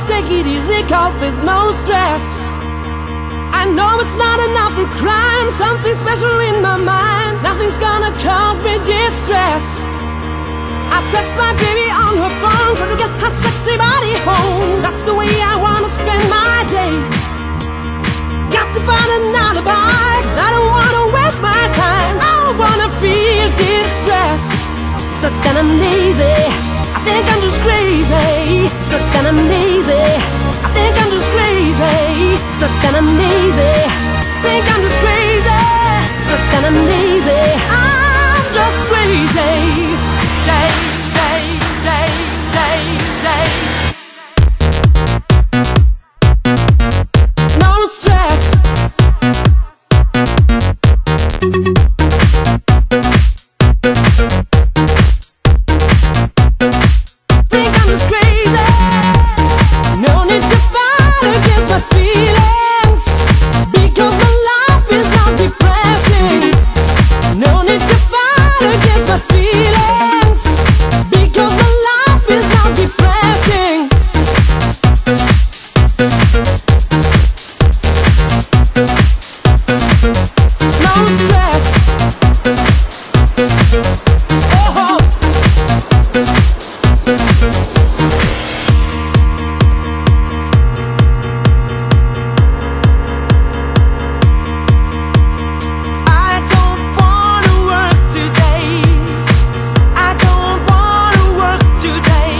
just take it easy, cause there's no stress. I know it's not enough for crime, something special in my mind. Nothing's gonna cause me distress. I text my baby on her phone, trying to get her sexy body home. That's the way I wanna spend my day. Got to find an alibi, cause I don't wanna waste my time. I don't wanna feel distress. Stuck and I'm lazy, I think I'm just crazy. Stuck and I'm lazy, I think I'm just crazy. Stuck and I'm lazy, think I'm just crazy. Stuck and I'm lazy, I'm just crazy. Day, day, day, day, day. No stress. Think I'm just crazy. No need to fight against my feelings, because my life is not depressing. No need to fight against my feelings, because my life is not depressing. No stress. Oh. I don't wanna work today. I don't wanna work today.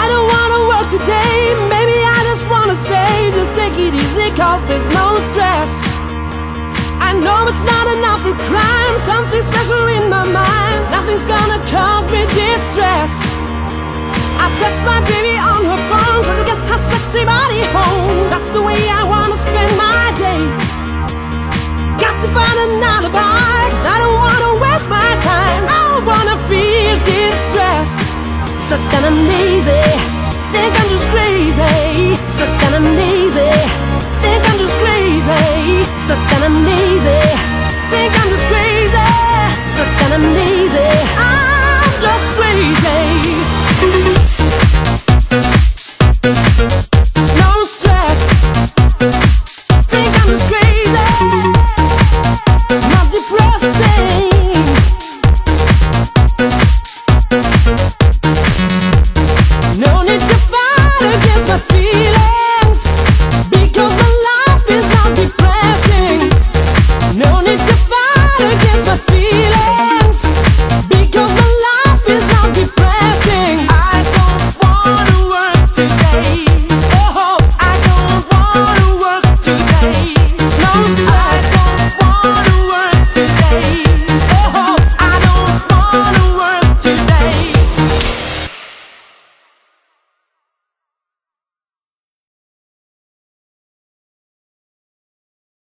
I don't wanna work today. Maybe I just wanna stay. Just take it easy, cause there's no stress. I know it's not enough for crime, something special in my mind. Nothing's gonna cause me distress. I text my baby on her phone, trying to get her sexy body home. That's the way I wanna spend my day. Got to find an alibi, cause I don't wanna waste my time. I don't wanna feel distress. Stuck and I'm lazy, think I'm just crazy. Stuck and I'm lazy, think I'm just crazy. Stuck and I'm lazy, think I'm just crazy. Stuck and I'm lazy.